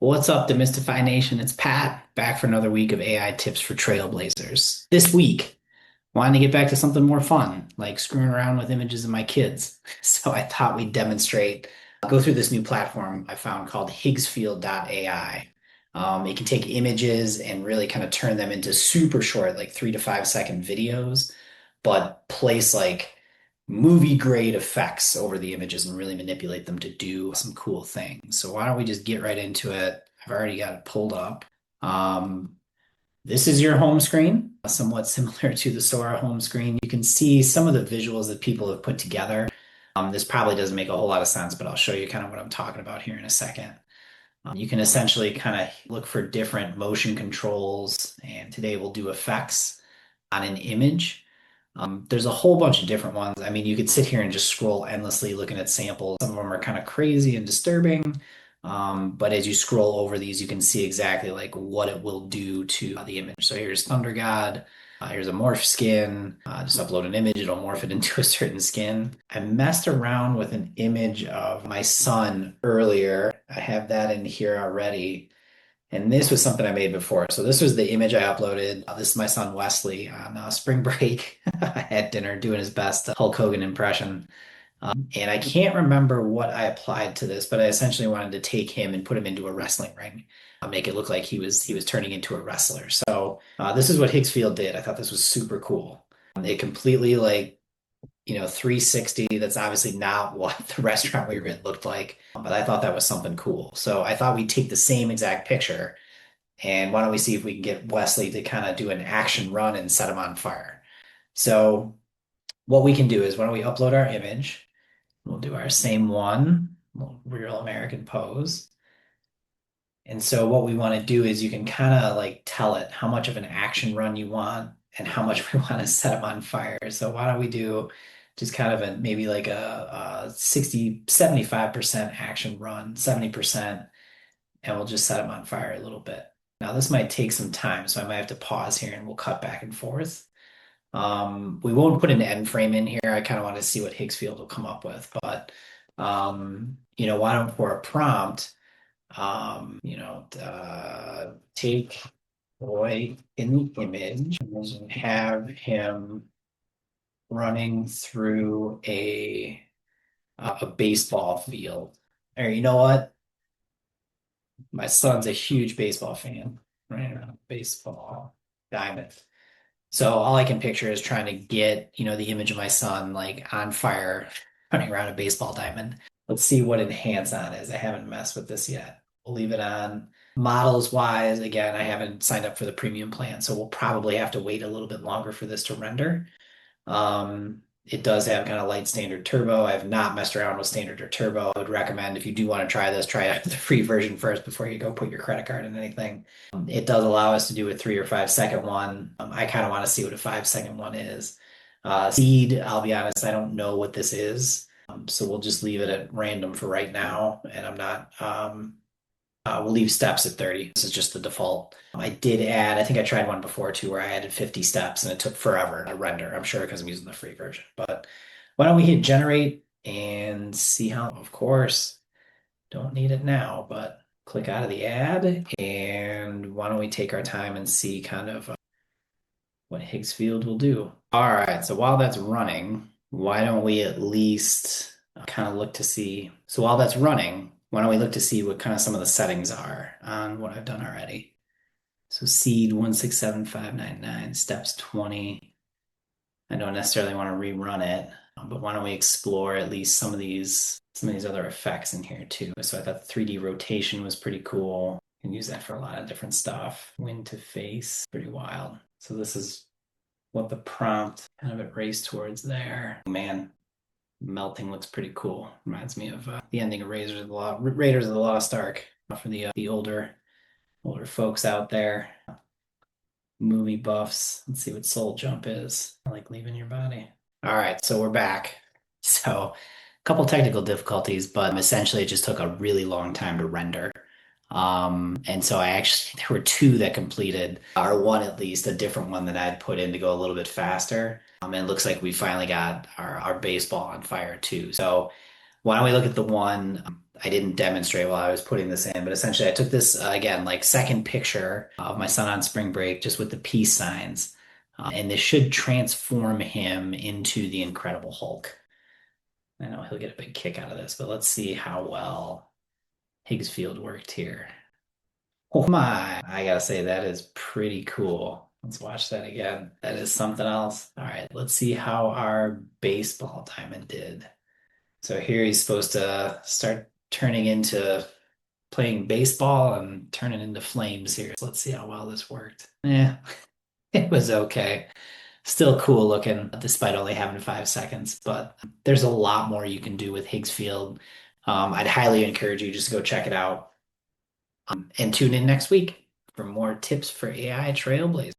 What's up, Demystify Nation? It's Pat, back for another week of AI tips for trailblazers. This week, wanted to get back to something more fun, like screwing around with images of my kids. So I thought we'd demonstrate, go through this new platform I found called Higgsfield.ai. It can take images and really kind of turn them into super short, like 3 to 5 second videos, but place like movie grade effects over the images and really manipulate them to do some cool things. So why don't we just get right into it? I've already got it pulled up. Um, this is your home screen, somewhat similar to the Sora home screen. You can see some of the visuals that people have put together. This probably doesn't make a whole lot of sense, but I'll show you kind of what I'm talking about here in a second. You can essentially kind of look for different motion controls, and today we'll do effects on an image. There's a whole bunch of different ones. I mean, you could sit here and just scroll endlessly looking at samples. Some of them are kind of crazy and disturbing. But as you scroll over these, you can see exactly like what it will do to the image. So here's Thunder God. Here's a morph skin. Just upload an image, it'll morph it into a certain skin. I messed around with an image of my son earlier. I have that in here already. And this was something I made before. So this was the image I uploaded. This is my son Wesley on spring break at dinner doing his best Hulk Hogan impression. And I can't remember what I applied to this, but I essentially wanted to take him and put him into a wrestling ring, make it look like he was turning into a wrestler. So this is what Higgsfield did. I thought this was super cool. It completely 360. That's obviously not what the restaurant we were in looked like, but I thought that was something cool. So I thought we'd take the same exact picture and why don't we see if we can get Wesley to kind of do an action run and set him on fire. So what we can do is why don't we upload our image? We'll do our same one, real American pose. And so what we want to do is you can kind of like tell it how much of an action run you want and how much we want to set them on fire. So why don't we do just kind of a maybe like a 60, 75% action run, 70%, and we'll just set them on fire a little bit. Now this might take some time, so I might have to pause here and we'll cut back and forth. We won't put an end frame in here. I kind of want to see what Higgsfield will come up with, but why don't for a prompt, take boy in the image and have him running through a baseball field. Or you know what? My son's a huge baseball fan, right? Around baseball diamond. So all I can picture is trying to get, the image of my son like on fire running around a baseball diamond. Let's see what enhance on is. I haven't messed with this yet. We'll leave it on. Models wise, again, I haven't signed up for the premium plan, so we'll probably have to wait a little bit longer for this to render. It does have kind of light standard turbo. I have not messed around with standard or turbo. I would recommend if you do want to try this, try out the free version first before you go put your credit card in anything. It does allow us to do a 3 or 5 second one. I kind of want to see what a 5 second one is. Seed, I'll be honest, I don't know what this is. So we'll just leave it at random for right now. And I'm not, we'll leave steps at 30. This is just the default. I did add, I think I tried one before too, where I added 50 steps and it took forever to render. I'm sure because I'm using the free version. But why don't we hit generate and see how, of course, don't need it now, but click out of the ad. And why don't we take our time and see kind of what Higgsfield will do. All right, so while that's running, why don't we at least kind of look to see, so while that's running, why don't we look to see what kind of some of the settings are on what I've done already. So seed 167599, steps 20. I don't necessarily want to rerun it, but why don't we explore at least some of these other effects in here too. So I thought the 3D rotation was pretty cool. You can use that for a lot of different stuff. Wind to face, pretty wild. So this is what the prompt kind of erased towards there. Man, melting looks pretty cool. Reminds me of the ending of Raiders of the Lost Ark for the older folks out there. Movie buffs. Let's see what Soul Jump is. I like leaving your body. All right, so we're back. So a couple technical difficulties, but essentially it just took a really long time to render. And so there were two that completed, or one at least, a different one that I'd put in to go a little bit faster. And it looks like we finally got our baseball on fire too. So why don't we look at the one I didn't demonstrate while I was putting this in, but essentially I took this again, like second picture of my son on spring break, just with the peace signs. And this should transform him into the Incredible Hulk. I know he'll get a big kick out of this, but let's see how well Higgsfield worked here. Oh my, I gotta say that is pretty cool. Let's watch that again. That is something else. All right, let's see how our baseball diamond did. So here he's supposed to start turning into playing baseball and turning into flames here. So let's see how well this worked. Yeah, it was okay. Still cool looking despite only having 5 seconds, but there's a lot more you can do with Higgsfield. I'd highly encourage you just to go check it out and tune in next week for more tips for AI Trailblazers.